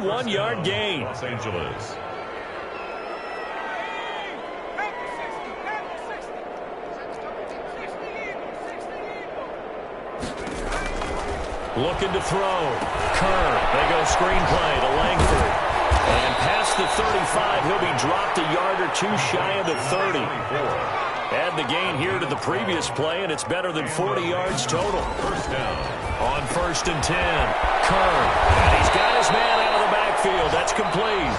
1-yard gain. Los Angeles. Looking to throw. Kerr. They go screenplay to Langford. And past the 35, he'll be dropped a yard or two shy of the 30. Add the gain here to the previous play, and it's better than 40 yards total. First down. On 1st and 10. Kerr. And he's got his man out of the backfield. That's complete.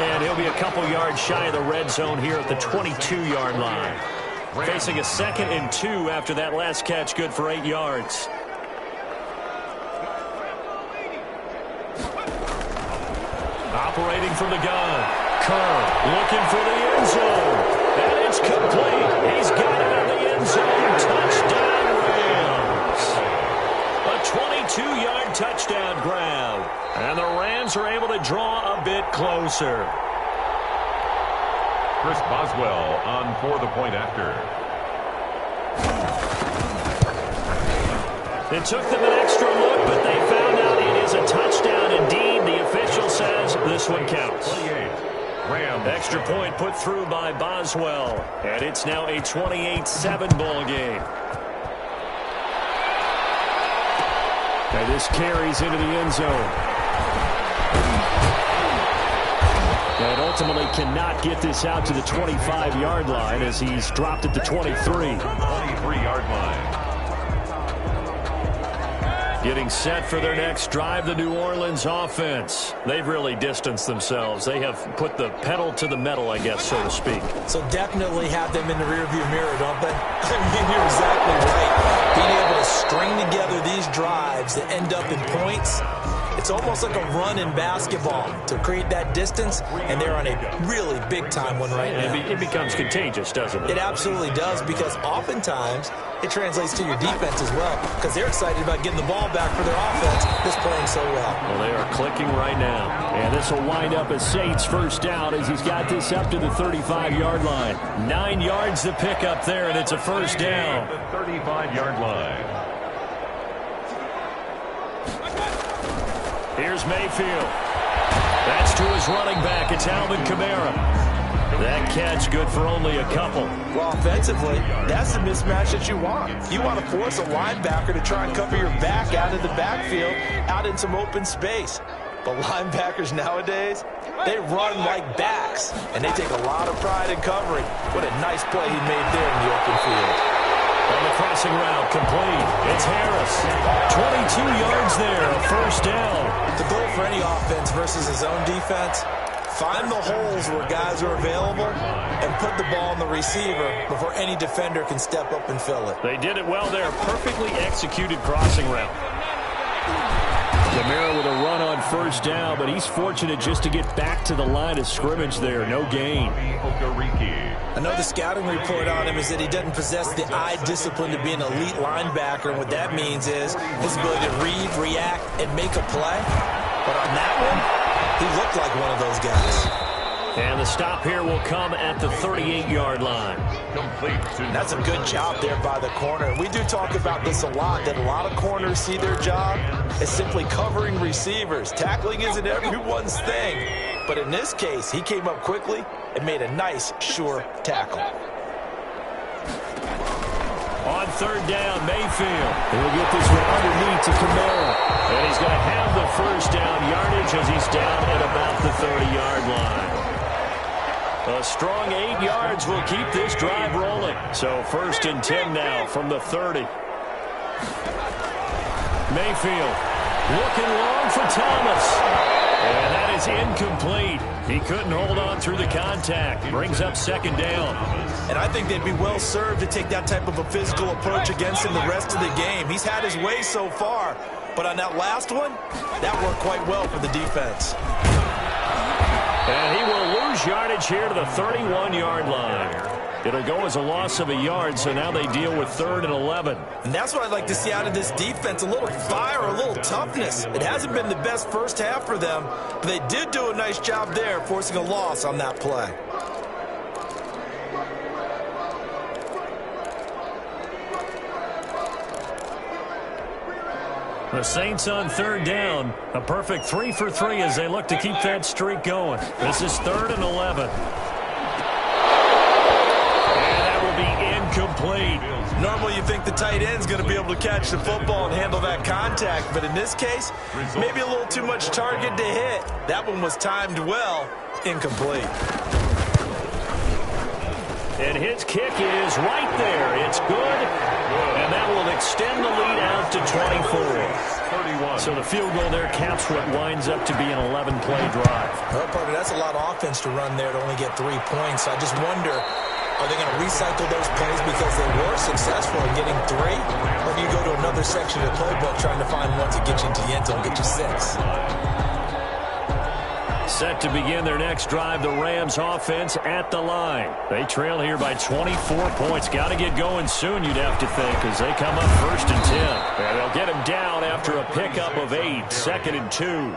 And he'll be a couple yards shy of the red zone here at the 22-yard line. Facing a 2nd and 2 after that last catch, good for 8 yards. Operating from the gun. Kerr looking for the end zone. And it's complete. He's got it in the end zone. Touchdown, Rams. A 22-yard touchdown grab. And the Rams are able to draw a bit closer. Chris Boswell on for the point after. It took them an extra look, but they found out it is a touchdown indeed. The official says this one counts. 28. Rams. Extra point put through by Boswell. And it's now a 28-7 ball game. And this carries into the end zone. And ultimately cannot get this out to the 25-yard line as he's dropped at the 23. 23-yard line. Getting set for their next drive, the New Orleans offense. They've really distanced themselves. They have put the pedal to the metal, I guess, so to speak. So definitely have them in the rearview mirror, don't they? I mean, you're exactly right. Being able to string together these drives that end up in points, it's almost like a run in basketball to create that distance, and they're on a really big-time one right now. It becomes contagious, doesn't it? It absolutely does, because oftentimes it translates to your defense as well, because they're excited about getting the ball back for their offense that's playing so well. Well, they are clicking right now. And this will wind up as Saints first down as he's got this up to the 35-yard line. 9 yards to pick up there, and it's a first down. The 35-yard line. Here's Mayfield. That's to his running back. It's Alvin Kamara. That catch good for only a couple. Well, offensively, that's the mismatch that you want. You want to force a linebacker to try and cover your back out of the backfield, out in some open space. But linebackers nowadays, they run like backs, and they take a lot of pride in covering. What a nice play he made there in the open field. On the crossing route, complete. It's Harris. 22 yards there, a first down. The goal for any offense versus his own defense, find the holes where guys are available and put the ball on the receiver before any defender can step up and fill it. They did it well there. Perfectly executed crossing route. Kamara with a run on first down, but he's fortunate just to get back to the line of scrimmage there. No gain. I know the scouting report on him is that he doesn't possess the eye discipline to be an elite linebacker, and what that means is his ability to read, react, and make a play. But on that one, he looked like one of those guys. And the stop here will come at the 38-yard line. And that's a good job there by the corner. We do talk about this a lot, that a lot of corners see their job as simply covering receivers. Tackling isn't everyone's thing. But in this case, he came up quickly and made a nice, sure tackle. On third down, Mayfield. He'll get this one underneath to Kamara. And he's going to have the first down yardage as he's down at about the 30-yard line. A strong 8 yards will keep this drive rolling. So 1st and 10 now from the 30. Mayfield looking long for Thomas. And that is incomplete. He couldn't hold on through the contact. Brings up 2nd down. And I think they'd be well served to take that type of a physical approach against him the rest of the game. He's had his way so far. But on that last one, that worked quite well for the defense. And he will lose yardage here to the 31-yard line. It'll go as a loss of a yard, so now they deal with 3rd and 11. And that's what I'd like to see out of this defense, a little fire, a little toughness. It hasn't been the best first half for them, but they did do a nice job there, forcing a loss on that play. The Saints on third down. A perfect 3 for 3 as they look to keep that streak going. This is 3rd and 11. And that will be incomplete. Normally you think the tight end's going to be able to catch the football and handle that contact, but in this case, maybe a little too much target to hit. That one was timed well. Incomplete. And his kick is right there. It's good. And that will extend the lead out to 24. So the field goal there caps what winds up to be an 11-play drive. Well, Parker, that's a lot of offense to run there to only get 3 points. I just wonder, are they going to recycle those plays because they were successful in getting 3? Or do you go to another section of the playbook trying to find ones that get you into the end zone and get you 6? Set to begin their next drive, the Rams offense at the line. They trail here by 24 points. Got to get going soon, you'd have to think, as they come up 1st and 10. And they'll get him down after a pickup of 8, 2nd and 2.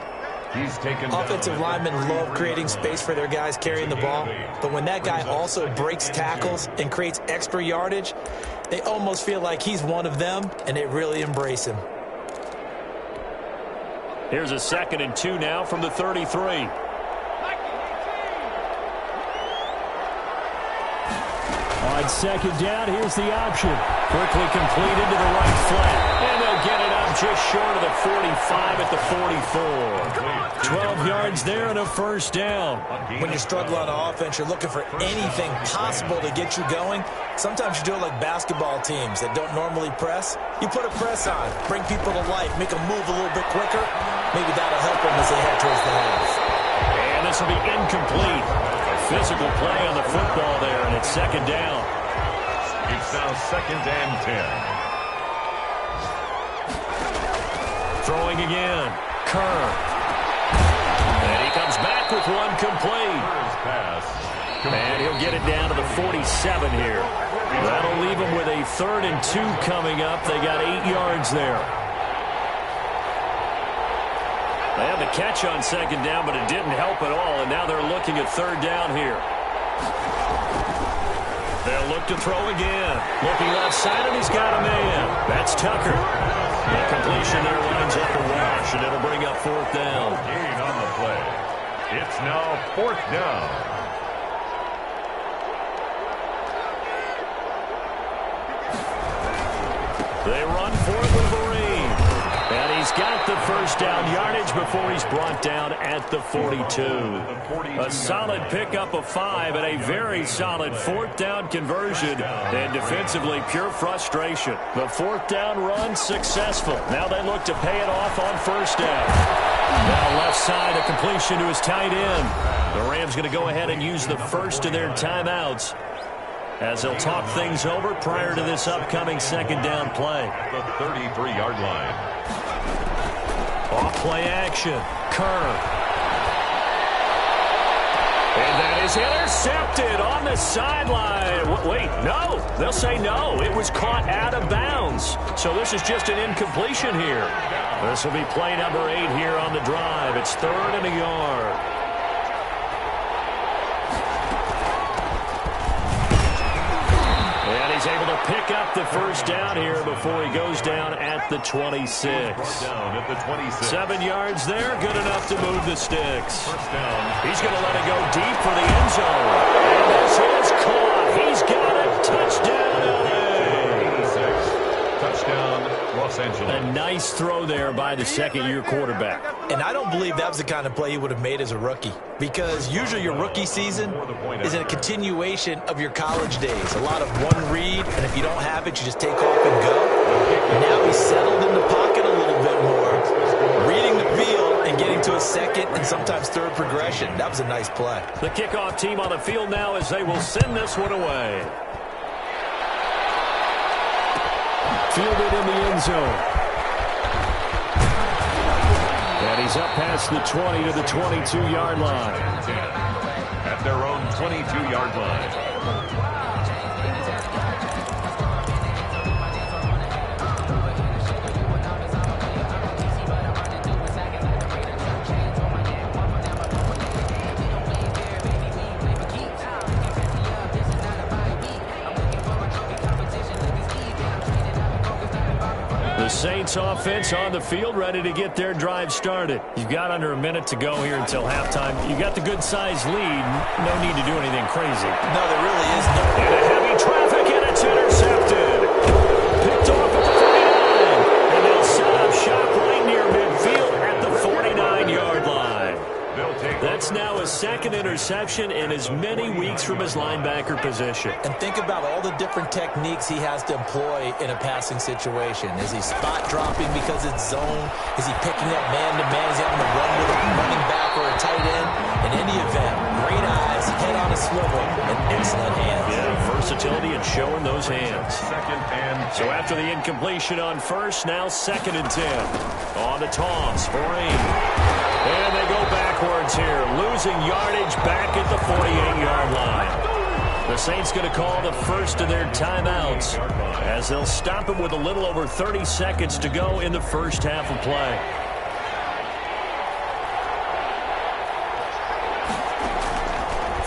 He's taken Offensive linemen love creating space for their guys carrying the ball, but when that guy also breaks tackles and creates extra yardage, they almost feel like he's one of them, and they really embrace him. Here's a 2nd and 2 now from the 33. On 2nd down, here's the option. Quickly completed to the right flat. And they'll get it up just short of the 45 at the 44. 12 yards there and a 1st down. When you struggle on offense, you're looking for anything possible to get you going. Sometimes you do it like basketball teams that don't normally press. You put a press on, bring people to life, make them move a little bit quicker. Maybe that'll help them as they head towards the half. And this will be incomplete. A physical play on the football there, and it's 2nd down. It's now 2nd and 10. Throwing again. Kerr. And he comes back with one complete. And he'll get it down to the 47 here. That'll leave him with a 3rd and 2 coming up. They got 8 yards there. They had the catch on 2nd down, but it didn't help at all, and now they're looking at 3rd down here. They'll look to throw again. Looking left side, and he's got a man. That's Tucker. The completion there lines up a wash, and it'll bring up 4th down. Gain on the play. It's now 4th down. They run for it with Wolverine. And he's got the 1st down yardage before he's brought down at the 42. A solid pickup of 5 and a very solid 4th down conversion. And defensively, pure frustration. The 4th down run successful. Now they look to pay it off on 1st down. Now left side, a completion to his tight end. The Rams going to go ahead and use the first of their timeouts as they'll talk things over prior to this upcoming 2nd down play. The 33-yard line. Off play action. Kerr. And that is intercepted on the sideline. Wait, no. They'll say no. It was caught out of bounds. So this is just an incompletion here. This will be play number 8 here on the drive. It's 3rd and a yard. He's able to pick up the 1st down here before he goes down at the 26. Down at the 26. 7 yards there, good enough to move the sticks. 1st down. He's going to let it go deep for the end zone. And this is caught. He's got it. Touchdown, LA. Touchdown, Los Angeles. A nice throw there by the 2nd-year quarterback. And I don't believe that was the kind of play he would have made as a rookie, because usually your rookie season is a continuation of your college days. A lot of one read, and if you don't have it, you just take off and go. Now he's settled in the pocket a little bit more, reading the field and getting to a 2nd and sometimes 3rd progression. That was a nice play. The kickoff team on the field now as they will send this one away. Fielded in the end zone. And he's up past the 20 to the 22-yard line. At their own 22-yard line. Saints offense on the field, ready to get their drive started. You've got under a minute to go here until halftime. You've got the good-sized lead. No need to do anything crazy. No, there really is no. Into heavy traffic, and it's intercepted. Picked off at the 49. And they'll set up shop right near midfield at the 49-yard line. That's now his second interception in as many weeks from his linebacker position. And think about all the different techniques he has to employ in a passing situation. Is he spot dropping because it's zone? Is he picking up man-to-man? Is he having to run with a running back or a tight end? In any event, great eyes, head on a swivel, and excellent hands. Yeah, versatility and showing those hands. So after the incompletion on first, now 2nd and 10. On the toss for Rain. And they go backwards here, losing yardage back at the 48-yard line. The Saints going to call the first of their timeouts as they'll stop it with a little over 30 seconds to go in the first half of play.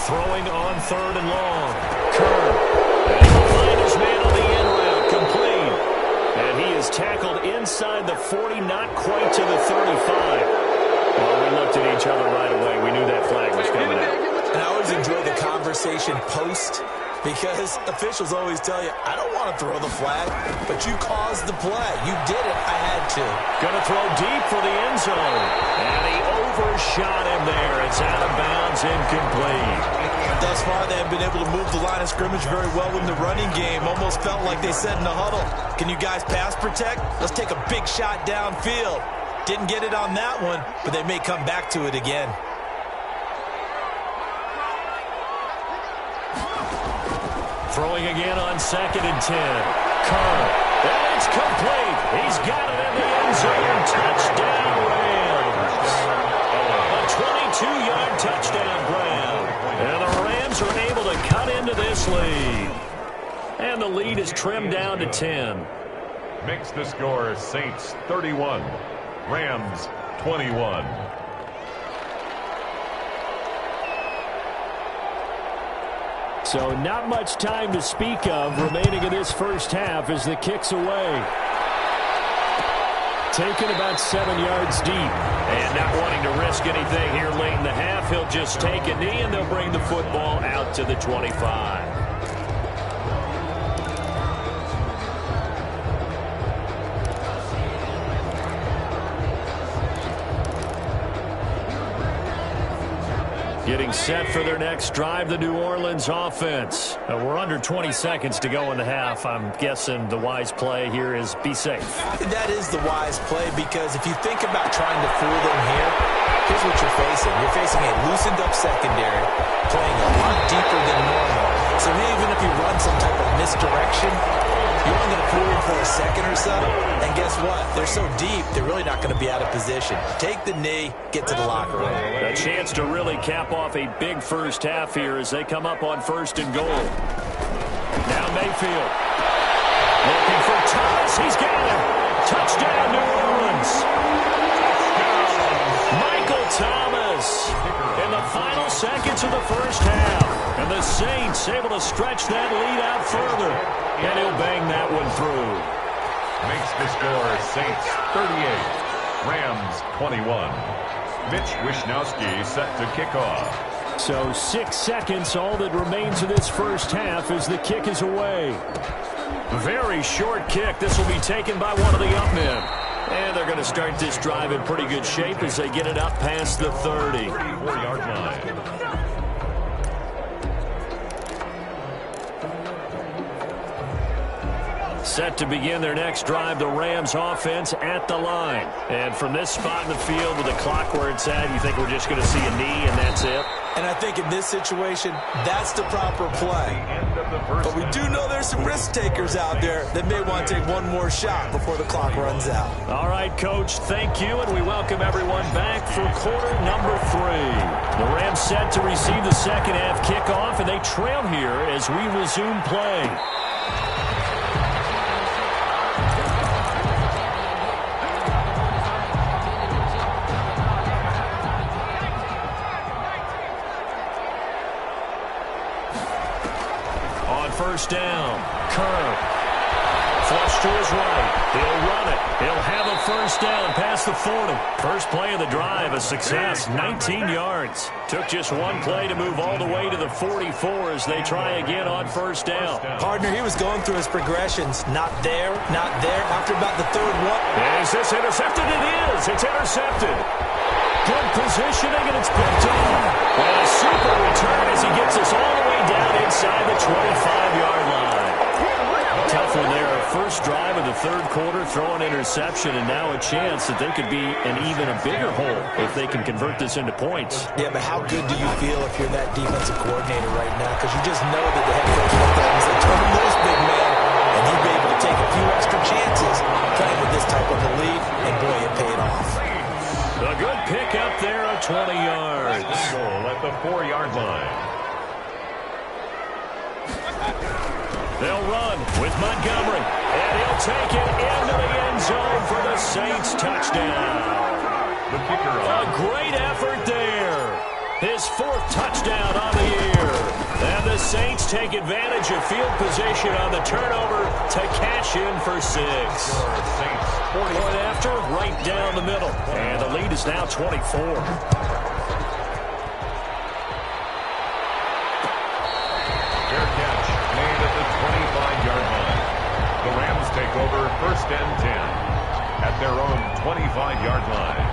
Throwing on 3rd and long. Kerr. And he'll find his man on the end route, complete. And he is tackled inside the 40, not quite to the 35. Well, we looked at each other right away. We knew that flag was coming out. And I always enjoy the conversation post because officials always tell you, I don't want to throw the flag, but you caused the play. You did it. I had to. Going to throw deep for the end zone. And he overshot him there. It's out of bounds, incomplete. Thus far, they have been able to move the line of scrimmage very well in the running game. Almost felt like they said in the huddle, can you guys pass protect? Let's take a big shot downfield. Didn't get it on that one, but they may come back to it again. Throwing again on 2nd and 10. Kerr. And it's complete. He's got it in the end zone. Touchdown, Rams. A 22-yard touchdown grab. And the Rams are able to cut into this lead. And the lead is trimmed down to 10. Makes the score Saints 31. Rams 21. So not much time to speak of remaining in this first half as the kick's away. Taken about 7 yards deep. And not wanting to risk anything here late in the half, he'll just take a knee and they'll bring the football out to the 25. Getting set for their next drive, the New Orleans offense. We're under 20 seconds to go in the half. I'm guessing the wise play here is be safe. That is the wise play because if you think about trying to fool them here, here's what you're facing. You're facing a loosened up secondary playing a lot deeper than normal. So even if you run some type of misdirection, you're only going to fool them for a second or so. And guess what? They're so deep, they're really not going to be out of position. Take the knee, get to the locker room. A chance to really cap off a big first half here as they come up on 1st and goal. Now Mayfield. Looking for Thomas. He's got him. Touchdown, New Orleans. Michael Thomas in the final seconds of the first half. And the Saints able to stretch that lead out further. And he'll bang that one through. Makes the score Saints 38. Rams 21. Mitch Wishnowsky set to kick off. So 6 seconds, all that remains of this first half as the kick is away. Very short kick. This will be taken by one of the up men. And they're going to start this drive in pretty good shape as they get it up past the 30. 34-yard line. Set to begin their next drive, the Rams offense at the line. And from this spot in the field with the clock where it's at, you think we're just going to see a knee and that's it? And I think in this situation, that's the proper play. But we do know there's some risk takers out there that may want to take one more shot before the clock runs out. All right, Coach, thank you, and we welcome everyone back for quarter number 3. The Rams set to receive the second half kickoff, and they trail here as we resume play. First down. Kerr flush to his right. He'll run it. He'll have a first down past the 40. First play of the drive, a success, 19 yards. Took just one play to move all the way to the 44 as they try again on first down. Partner, he was going through his progressions. Not there, not there. After about the third one. Is this intercepted? It is. It's intercepted. Good positioning, and it's picked off. And a super return as he gets us all the way down inside the 25-yard line. Tough one there. First drive of the third quarter, throw an interception, and now a chance that they could be in even a bigger hole if they can convert this into points. Yeah, but how good do you feel if you're that defensive coordinator right now? Because you just know that the head coach looked at him and said, turn him loose, big man. And he'd be able to take a few extra chances playing with this type of a lead, and boy, it paid off. A good pick up there of 20 yards. Goal at the 4-yard line. They'll run with Montgomery, and he'll take it into the end zone for the Saints touchdown. The kicker A great effort there. His fourth touchdown on the year. And the Saints take advantage of field position on the turnover to cash in for 6. Point after, right down the middle. And the lead is now 24. The Rams take over first and 10 at their own 25-yard line.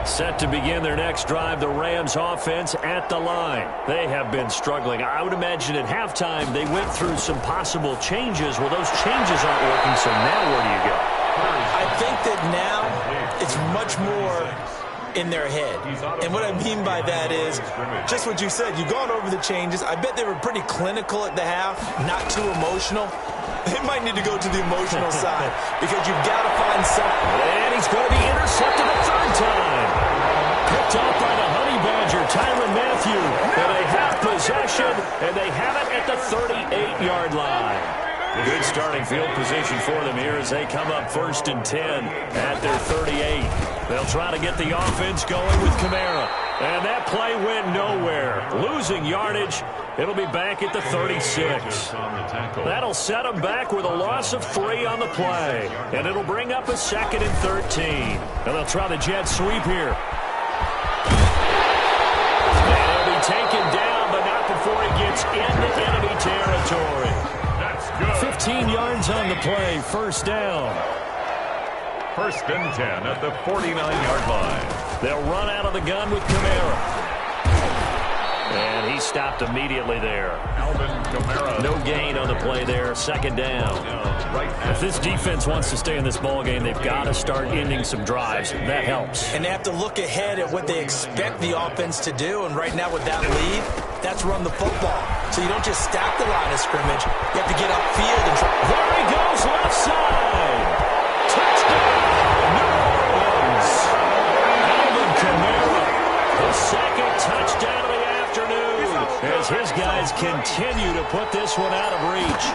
Set to begin their next drive, the Rams offense at the line. They have been struggling. I would imagine at halftime they went through some possible changes. Well, those changes aren't working, so now where do you go? I think that now it's much more in their head. And what I mean by that is just what you said. You've gone over the changes. I bet they were pretty clinical at the half, not too emotional. They might need to go to the emotional side because you've got to find something. And he's going to be intercepted a third time. Picked off by the Honey Badger, Tyrann Mathieu. And they have possession, and they have it at the 38-yard line. Good starting field position for them here as they come up first and 10 at their 38. They'll try to get the offense going with Kamara. And that play went nowhere. Losing yardage. It'll be back at the 36. That'll set them back with a loss of 3 on the play. And it'll bring up a second and 13. And they'll try the jet sweep here. And he'll be taken down, but not before he gets into enemy territory. 15 yards on the play, first down. First and 10 at the 49-yard line. They'll run out of the gun with Kamara. And he stopped immediately there. Alvin Kamara. No gain on the play there, second down. If this defense wants to stay in this ballgame, they've got to start ending some drives. That helps. And they have to look ahead at what they expect the offense to do. And right now with that lead, that's run the football. So you don't just stack the line of scrimmage. You have to get upfield and try. There he goes, left side. Touchdown, New Orleans. Alvin Kamara, the second touchdown of the afternoon as his guys continue to put this one out of reach.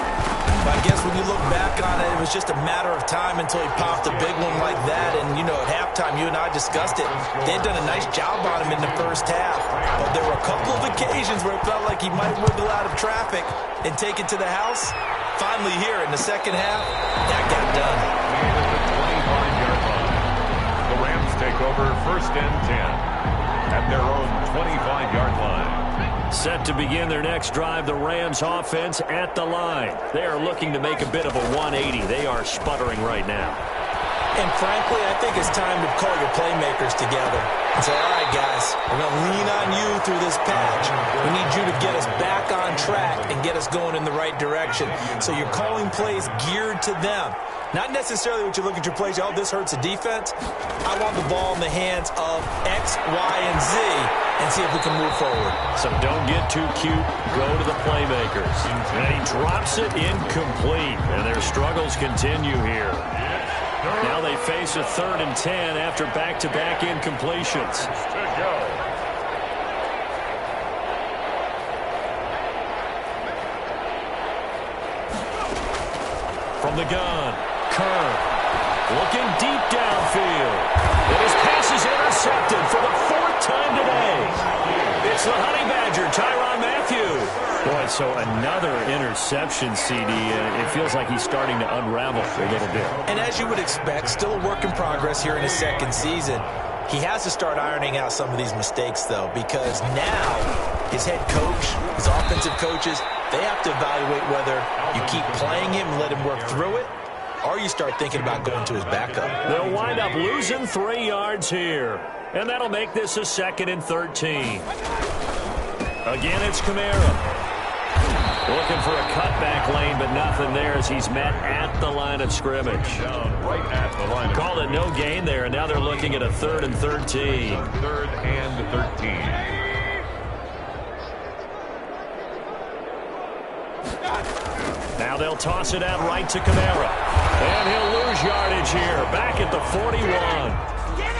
I guess when you look back on it, it was just a matter of time until he popped a big one like that. And, you know, at halftime, you and I discussed it. They'd done a nice job on him in the first half. But there were a couple of occasions where it felt like he might wiggle out of traffic and take it to the house. Finally here in the second half, that got done. The Rams take over first and 10 at their own 25-yard line. Set to begin their next drive, the Rams offense at the line. They are looking to make a bit of a 180. They are sputtering right now. And frankly, I think it's time to call your playmakers together and say, all right, guys, we're going to lean on you through this patch. We need you to get us back on track and get us going in the right direction. So you're calling plays geared to them. Not necessarily what you look at your plays, oh, this hurts the defense. I want the ball in the hands of X, Y, and Z and see if we can move forward. So don't get too cute. Go to the playmakers. And he drops it incomplete. And their struggles continue here. Now they face a third and 10 after back-to-back incompletions. From the gun, Kerr looking deep downfield. And his pass is intercepted for the 4th time today. It's the Honey Badger, Tyrann Mathieu. Boy, So another interception, CD. It feels like he's starting to unravel a little bit. And as you would expect, still a work in progress here in his second season. He has to start ironing out some of these mistakes, though, because now his head coach, his offensive coaches, they have to evaluate whether you keep playing him and let him work through it, or you start thinking about going to his backup. They'll wind up losing 3 yards here, and that'll make this a 2nd and 13. Again, it's Kamara. Looking for a cutback lane, but nothing there as he's met at the line of scrimmage. Right at the line. Called it no gain there, and now they're looking at a 3rd and 13. 3rd and 13. Now they'll toss it out right to Kamara. And he'll lose yardage here. Back at the 41.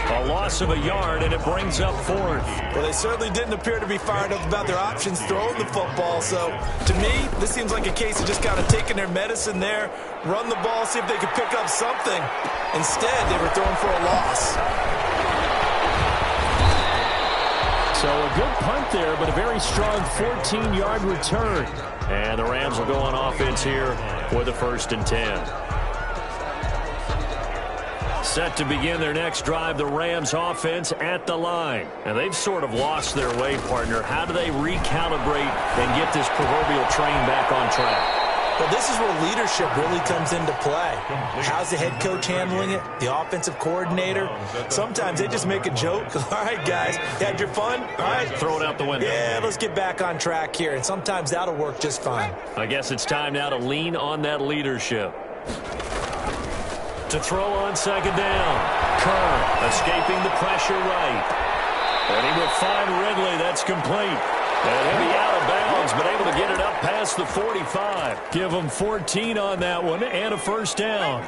A loss of a yard, and it brings up 4th. Well, they certainly didn't appear to be fired up about their options throwing the football. So, to me, this seems like a case of just kind of taking their medicine there, run the ball, see if they could pick up something. Instead, they were throwing for a loss. So a good punt there, but a very strong 14-yard return. And the Rams will go on offense here for the 1st and 10. Set to begin their next drive, the Rams offense at the line. And they've sort of lost their way, partner. How do they recalibrate and get this proverbial train back on track? Well, this is where leadership really comes into play. How's the head coach handling it? The offensive coordinator? Sometimes they just make a joke. All right, guys, you had your fun? All right. Throw it out the window. Yeah, let's get back on track here. And sometimes that'll work just fine. I guess it's time now to lean on that leadership. To throw on 2nd down. Kerr escaping the pressure right. And he will find Ridley. That's complete. And he'll be out of bounds, but able to get it up past the 45. Give him 14 on that one and a 1st down.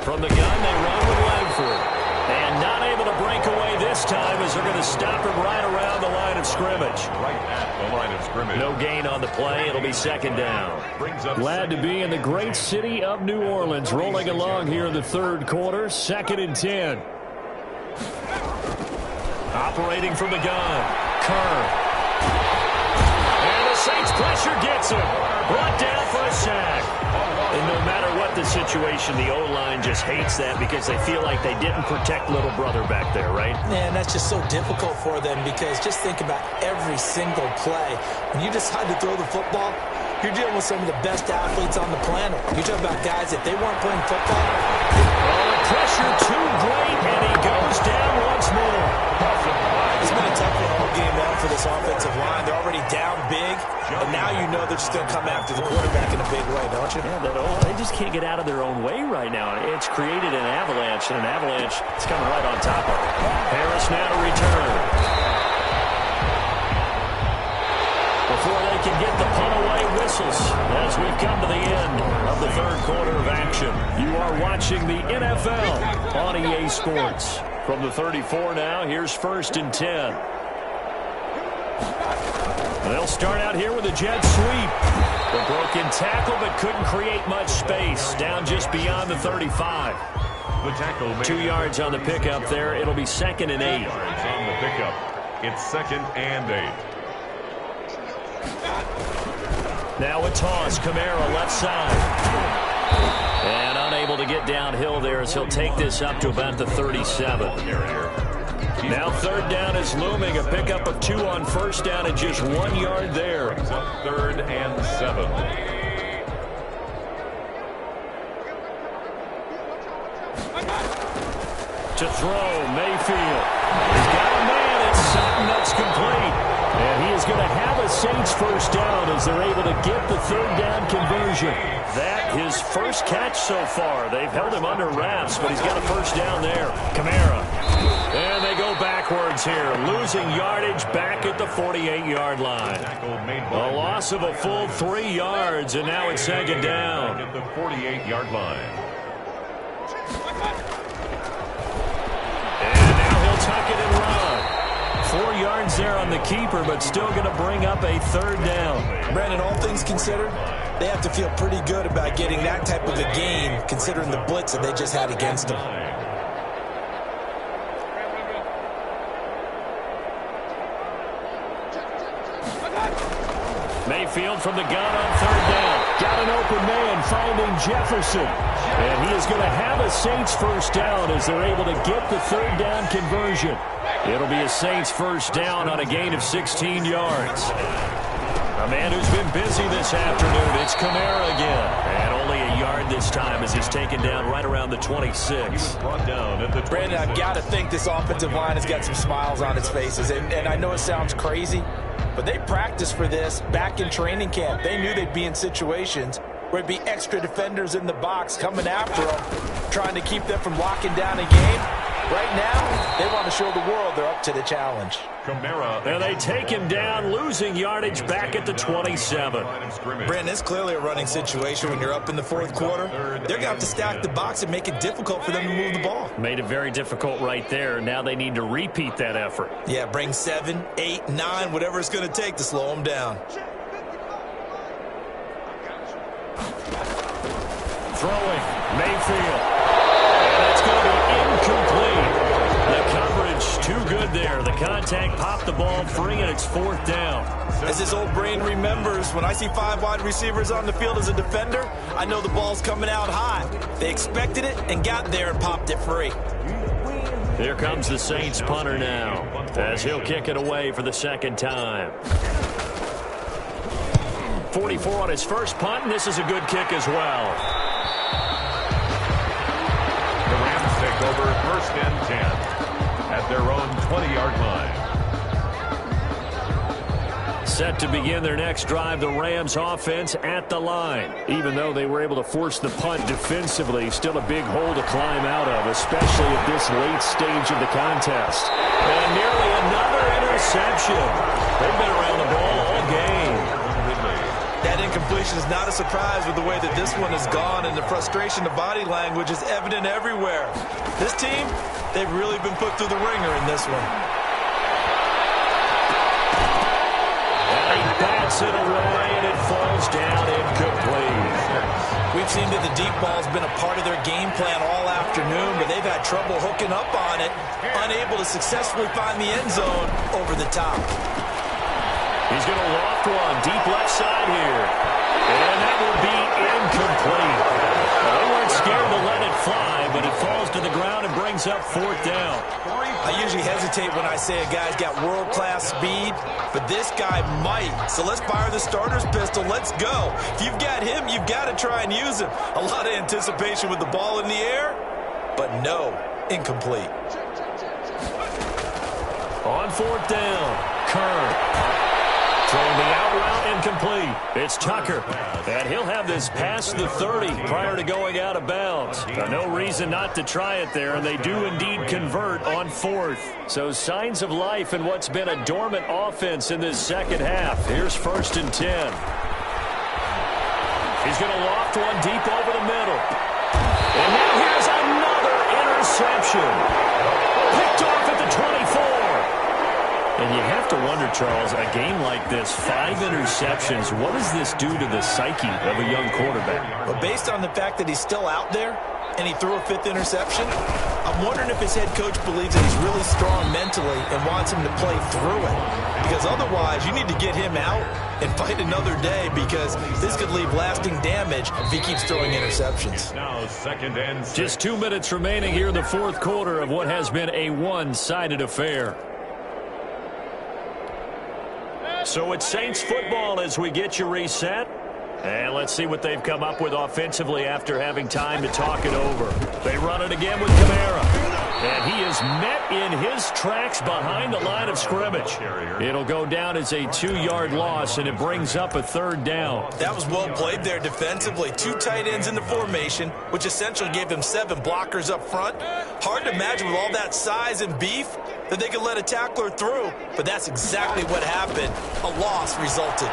From the gun, they run with Langford. And not able to break away this time as they're going to stop him right around the line of scrimmage. Right at the line of scrimmage. No gain on the play. It'll be 2nd down. Glad to be in the great city of New Orleans. Rolling along here in the 3rd quarter. 2nd and 10. Operating from the gun. Kerr. And the Saints pressure gets him. Brought down for a sack. And no matter what the situation, the O-line just hates that because they feel like they didn't protect little brother back there, right? Man, that's just so difficult for them because just think about every single play. When you decide to throw the football, you're dealing with some of the best athletes on the planet. You're talking about guys, if they weren't playing football. Oh, pressure too great, and he goes down once more. It's been a tough one all game now for this offensive line. They're already down big, and now you know they're just going to come after the quarterback in a big way, don't you? Yeah, they just can't get out of their own way right now. It's created an avalanche, and an avalanche is coming right on top of it. Harris now to return. Before they can get the punt away, whistles as we've come to the end of the 3rd quarter of action. You are watching the NFL on EA Sports. From the 34 now, here's 1st and 10. They'll start out here with a jet sweep. The broken tackle, but couldn't create much space. Down just beyond the 35. The tackle 2 yards on the pickup there. It'll be 2nd and 8. Yards on the pickup. It's 2nd and 8. Now a toss. Kamara left side. And unable to get downhill there as he'll take this up to about the 37. Now 3rd down is looming. A pickup of 2 on 1st down and just 1 yard there. 3rd and 7. To throw, Mayfield. He's got a man. It's something that's complete. And he is going to have a Saints 1st down as they're able to get the 3rd down conversion. That his first catch so far. They've held him under wraps, but he's got a 1st down there. Kamara. And they go backwards here, losing yardage back at the 48-yard line. A loss of a full 3 yards, and now it's 2nd down. At the 48-yard line. And now he'll tuck it and run. 4 yards there on the keeper, but still going to bring up a 3rd down. Brandon, all things considered, they have to feel pretty good about getting that type of a game, considering the blitz that they just had against them. Mayfield from the gun on third down. Got an open man finding Jefferson. And he is going to have a Saints first down as they're able to get the third down conversion. It'll be a Saints first down on a gain of 16 yards. A man who's been busy this afternoon, it's Kamara again. And only a yard this time as he's taken down right around the 26. Brandon, I've got to think this offensive line has got some smiles on its faces. And I know it sounds crazy, but they practiced for this back in training camp. They knew they'd be in situations where it'd be extra defenders in the box coming after them, trying to keep them from locking down a game. Right now, they want to show the world they're up to the challenge. And they take him down, losing yardage back at the 27. Brandon, it's clearly a running situation when you're up in the fourth quarter. They're going to have to stack the box and make it difficult for them to move the ball. Made it very difficult right there. Now they need to repeat that effort. Yeah, bring 7, 8, 9, whatever it's going to take to slow them down. Throwing, Mayfield. And it's going to be incomplete. The coverage too good there. The contact popped the ball free, and it's fourth down. As his old brain remembers, when I see 5 wide receivers on the field as a defender, I know the ball's coming out high. They expected it and got there and popped it free. Here comes the Saints punter now, as he'll kick it away for the second time. 44 on his first punt, and this is a good kick as well. Take over first and 10 at their own 20-yard line. Set to begin their next drive, the Rams offense at the line. Even though they were able to force the punt defensively, still a big hole to climb out of, especially at this late stage of the contest. And nearly another interception. They've been around the ball all game. That incompletion is not a surprise with the way that this one has gone, and the frustration, the body language is evident everywhere. This team, they've really been put through the ringer in this one. And he bats it away, and it falls down incomplete. We've seen that the deep ball's been a part of their game plan all afternoon, but they've had trouble hooking up on it, unable to successfully find the end zone over the top. He's going to loft one deep left side here. And that will be incomplete. They weren't scared to let it fly, but it falls to the ground and brings up fourth down. I usually hesitate when I say a guy's got world-class speed, but this guy might. So let's fire the starter's pistol. Let's go. If you've got him, you've got to try and use him. A lot of anticipation with the ball in the air, but no, incomplete. On fourth down, Kerr. Throwing the out route incomplete. It's Tucker. And he'll have this past the 30 prior to going out of bounds. No reason not to try it there, and they do indeed convert on fourth. So signs of life in what's been a dormant offense in this second half. Here's first and 10. He's going to loft one deep over the middle. And now here's another interception. Picked off at the 24. And you have to wonder, Charles, a game like this, 5 interceptions, what does this do to the psyche of a young quarterback? Well, based on the fact that he's still out there and he threw a 5th interception, I'm wondering if his head coach believes that he's really strong mentally and wants him to play through it. Because otherwise, you need to get him out and fight another day, because this could leave lasting damage if he keeps throwing interceptions. Now second and 6. Just 2 minutes remaining here in the fourth quarter of what has been a one-sided affair. So it's Saints football as we get you reset. And let's see what they've come up with offensively after having time to talk it over. They run it again with Kamara. And he is met in his tracks behind the line of scrimmage. It'll go down as a 2-yard loss, and it brings up a third down. That was well played there defensively. 2 tight ends in the formation, which essentially gave them 7 blockers up front. Hard to imagine with all that size and beef that they could let a tackler through, but that's exactly what happened. A loss resulted.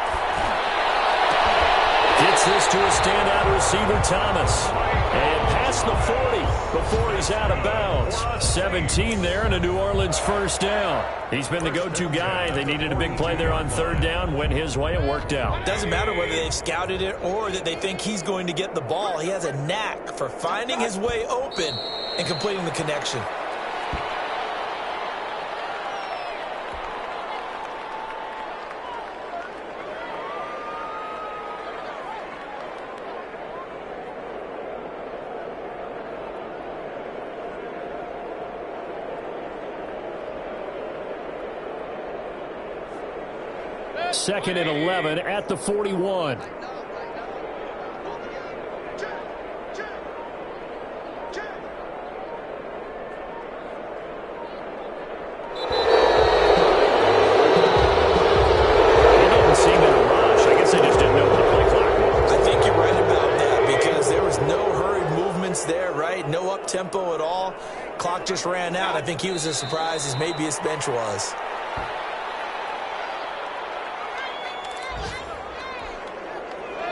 Gets this to a standout receiver, Thomas. And past the 40 before he's out of bounds. 17 there and a New Orleans first down. He's been the go-to guy. They needed a big play there on third down. Went his way and worked out. Doesn't matter whether they've scouted it or that they think he's going to get the ball. He has a knack for finding his way open and completing the connection. 2nd and 11 at the 41. Tempo at all. Clock just ran out. I think he was as surprised as maybe his bench was.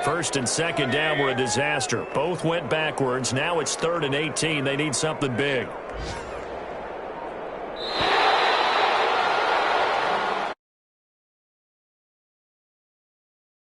First and second down were a disaster. Both went backwards. Now it's 3rd and 18. They need something big.